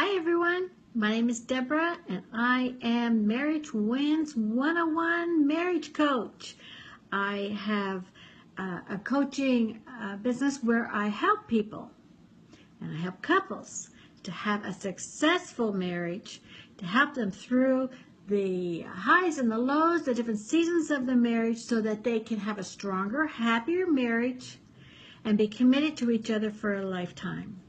Hi everyone, my name is Deborah and I am Marriage Wins 101 marriage coach. I have a coaching business where I help people and I help couples to have a successful marriage, to help them through the highs and the lows, the different seasons of the marriage so that they can have a stronger, happier marriage and be committed to each other for a lifetime.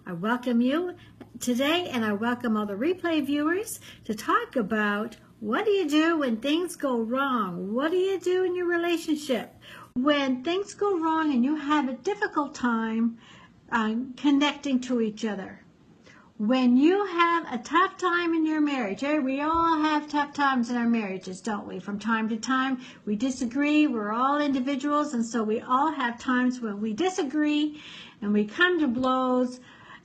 I welcome you today and I welcome all the replay viewers to talk about what do you do when things go wrong? What do you do in your relationship? When things go wrong and you have a difficult time connecting to each other. When you have a tough time in your marriage, we all have tough times in our marriages, don't we? From time to time, we disagree. We're all individuals, and so we all have times when we disagree and we come to blows.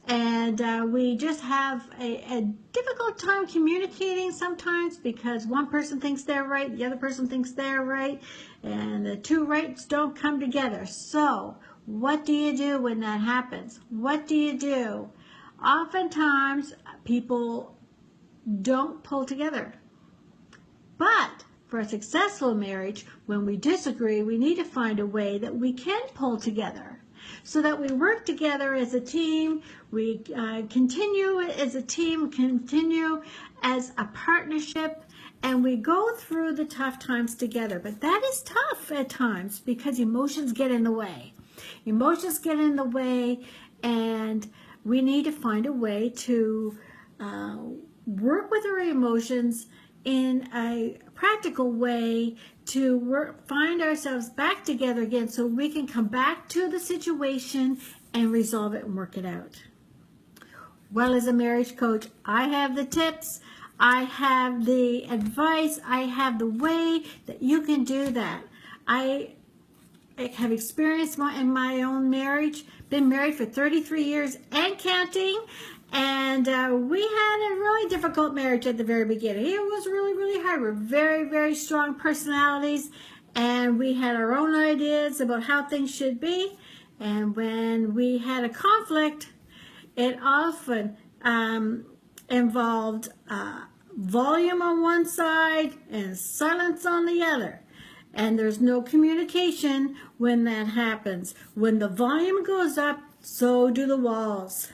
And we just have a difficult time communicating sometimes because one person thinks they're right, the other person thinks they're right, and the two rights don't come together. So what do you do when that happens? What do you do? Oftentimes, people don't pull together. But for a successful marriage, when we disagree, we need to find a way that we can pull together. So that we work together as a team, we continue as a team, continue as a partnership, and we go through the tough times together. But that is tough at times because emotions get in the way. Emotions get in the way, and we need to find a way to work with our emotions in a practical way to find ourselves back together again so we can come back to the situation and resolve it and work it out. Well, as a marriage coach, I have the tips, I have the advice, I have the way that you can do that. I have experience in my own marriage, been married for 33 years and counting, and we had a really difficult marriage at the very beginning. It was really, really hard. We're very, very strong personalities, and we had our own ideas about how things should be. And when we had a conflict, it often involved volume on one side and silence on the other. And there's no communication when that happens. When the volume goes up, so do the walls.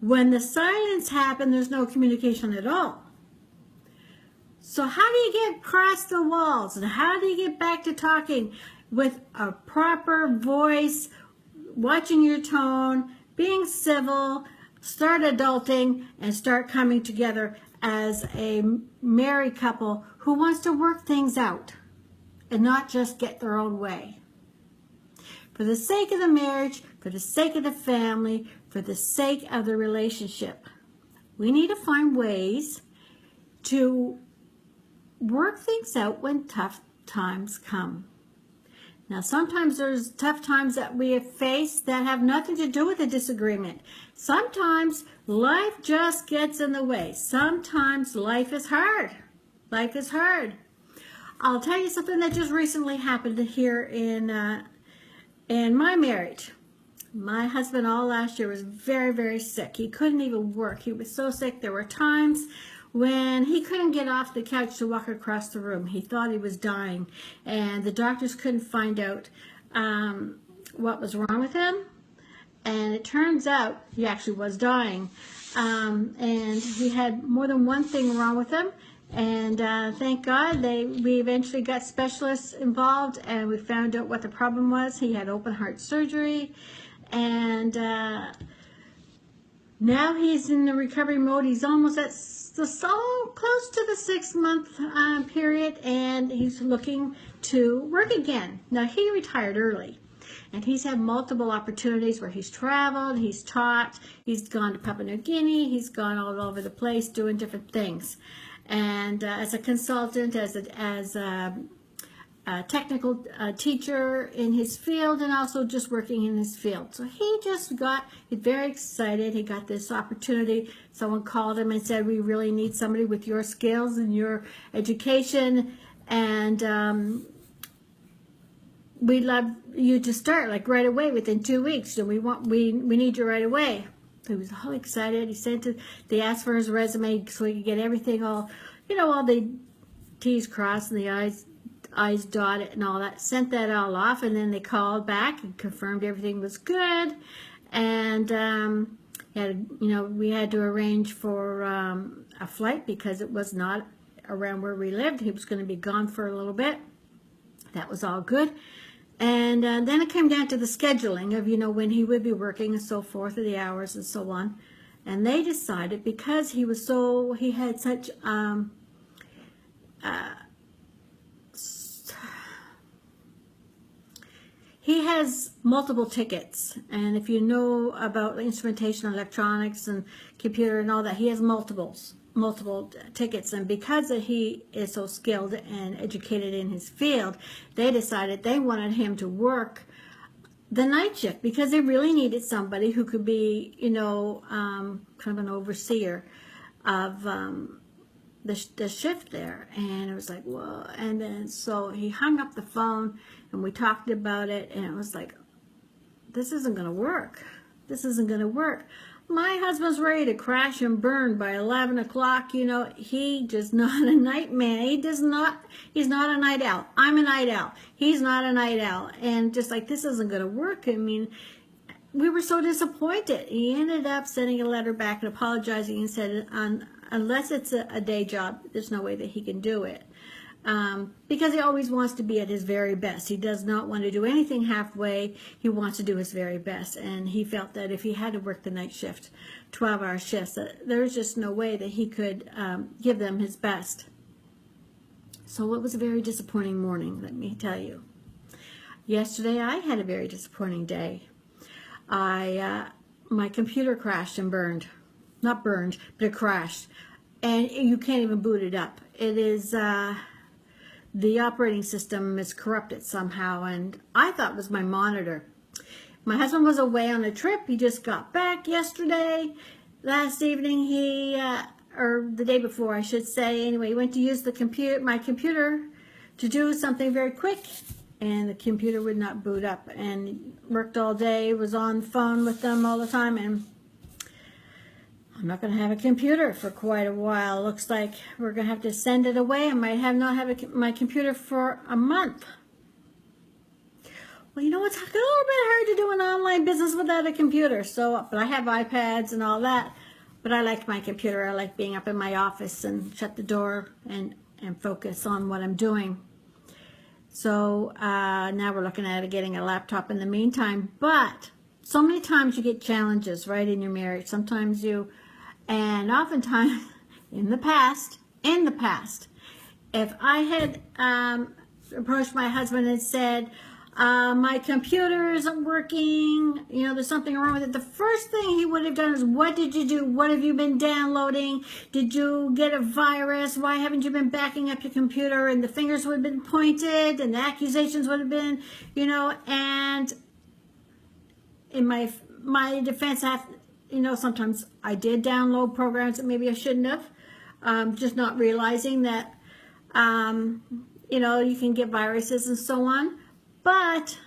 When the silence happens, there's no communication at all. So how do you get across the walls? And how do you get back to talking with a proper voice, watching your tone, being civil, start adulting, and start coming together as a married couple who wants to work things out and not just get their own way? For the sake of the marriage, for the sake of the family, for the sake of the relationship, we need to find ways to work things out when tough times come. Now, sometimes there's tough times that we have faced that have nothing to do with a disagreement. Sometimes life just gets in the way. Sometimes life is hard. Life is hard. I'll tell you something that just recently happened here in my marriage. My husband all last year was very, very sick. He couldn't even work. He was so sick. There were times when he couldn't get off the couch to walk across the room. He thought he was dying, and the doctors couldn't find out what was wrong with him. And it turns out he actually was dying, and he had more than one thing wrong with him. And thank God we eventually got specialists involved, and we found out what the problem was. He had open heart surgery, and now he's in the recovery mode. He's almost at so close to the 6-month period, and he's looking to work again. Now, he retired early, and he's had multiple opportunities where he's traveled, he's taught, he's gone to Papua New Guinea, he's gone all over the place doing different things. And as a consultant, as a technical teacher in his field, and also just working in his field. So he just got very excited. He got this opportunity. Someone called him and said, we really need somebody with your skills and your education, and we'd love you to start like right away within 2 weeks. So we need you right away. He was all excited. He sent it. They asked for his resume so he could get everything all, all the T's crossed and the I's dotted and all that. Sent that all off, and then they called back and confirmed everything was good. And we had to arrange for a flight because it was not around where we lived. He was going to be gone for a little bit. That was all good. And then it came down to the scheduling of, when he would be working and so forth, of the hours and so on. And they decided, because he had such, he has multiple tickets. And if you know about instrumentation, electronics, and computer and all that, he has multiple tickets. And because he is so skilled and educated in his field, they decided they wanted him to work the night shift because they really needed somebody who could be, kind of an overseer of the shift there. And it was like, whoa. And then so he hung up the phone and we talked about it, and it was like, this isn't going to work. This isn't going to work. My husband's ready to crash and burn by 11 o'clock. He just not a night man. He's not a night owl. I'm a night owl. He's not a night owl. And just like, this isn't going to work. I mean, we were so disappointed. He ended up sending a letter back and apologizing and said, unless it's a day job, there's no way that he can do it. Because he always wants to be at his very best. He does not want to do anything halfway. He wants to do his very best. And he felt that if he had to work the night shift, 12-hour shifts, there's just no way that he could give them his best. So it was a very disappointing morning, let me tell you. Yesterday, I had a very disappointing day. My computer crashed and burned. Not burned, but it crashed. And you can't even boot it up. It is... the operating system is corrupted somehow, and I thought it was my monitor. My husband was away on a trip. He just got back yesterday. Last evening, or the day before, I should say. Anyway, he went to use my computer to do something very quick, and the computer would not boot up. And worked all day, was on the phone with them all the time, and I'm not going to have a computer for quite a while. Looks like we're going to have to send it away. I might not have my computer for a month. Well, it's a little bit hard to do an online business without a computer. But I have iPads and all that. But I like my computer. I like being up in my office and shut the door and focus on what I'm doing. So now we're looking at getting a laptop in the meantime. But so many times you get challenges, right, in your marriage. Sometimes and oftentimes in the past, if I had approached my husband and said, my computer isn't working, there's something wrong with it, the first thing he would have done is, what did you do? What have you been downloading? Did you get a virus? Why haven't you been backing up your computer? And the fingers would have been pointed and the accusations would have been, and in my defense, sometimes I did download programs that maybe I shouldn't have, just not realizing that, you can get viruses and so on. But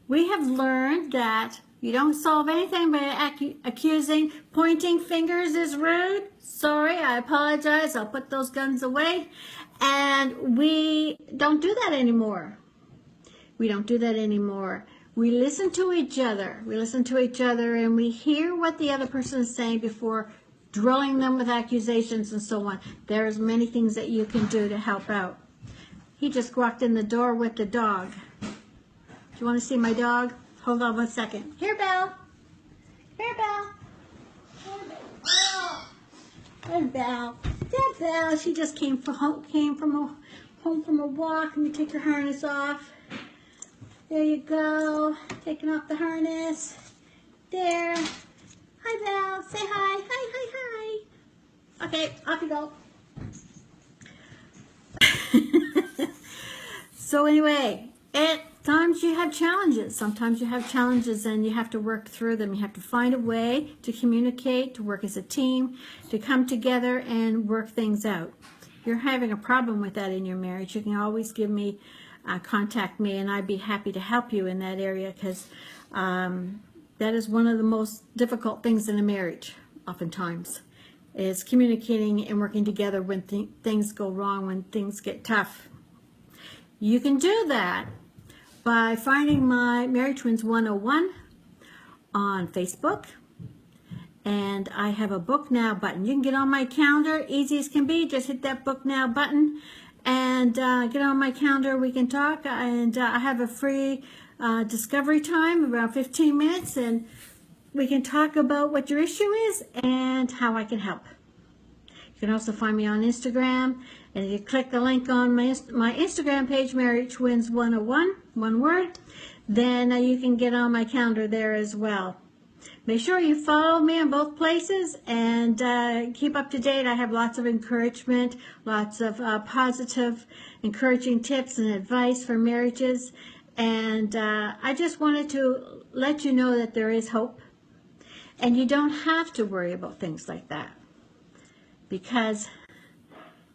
we have learned that you don't solve anything by accusing. Pointing fingers is rude. Sorry, I apologize. I'll put those guns away. And we don't do that anymore. We don't do that anymore. We listen to each other. We listen to each other and we hear what the other person is saying before drilling them with accusations and so on. There's many things that you can do to help out. He just walked in the door with the dog. Do you want to see my dog? Hold on 1 second. Here, Belle. Here, Belle. Oh, there's Belle. There's Belle. She just came from home from a walk. Let me take her harness off. There you go. Taking off the harness. There. Hi, Belle. Say hi. Hi, hi, hi. Okay, off you go. So anyway, at times you have challenges. Sometimes you have challenges and you have to work through them. You have to find a way to communicate, to work as a team, to come together and work things out. If you're having a problem with that in your marriage, you can always contact me, and I'd be happy to help you in that area, because that is one of the most difficult things in a marriage, oftentimes, is communicating and working together when things go wrong, when things get tough. You can do that by finding my Marriage Twins 101 on Facebook. And I have a book now button. You can get on my calendar, easy as can be. Just hit that book now button and get on my calendar. We can talk. And I have a free discovery time, around 15 minutes, and we can talk about what your issue is and how I can help. You can also find me on Instagram, and if you click the link on my Instagram page, Marriage Twins 101, one word, then you can get on my calendar there as well. Make sure you follow me in both places and keep up to date. I have lots of encouragement, lots of positive, encouraging tips and advice for marriages. And I just wanted to let you know that there is hope. And you don't have to worry about things like that, because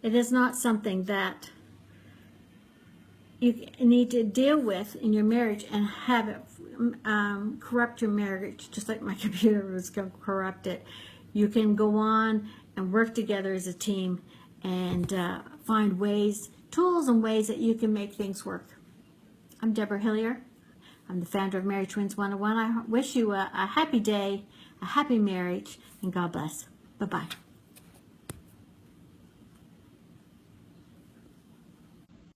it is not something that you need to deal with in your marriage and have it corrupt your marriage, just like my computer was going to corrupt it. You can go on and work together as a team and find ways, tools and ways that you can make things work. I'm Deborah Hillier. I'm the founder of Marriage Twins 101. I wish you a happy day, a happy marriage, and God bless. Bye-bye.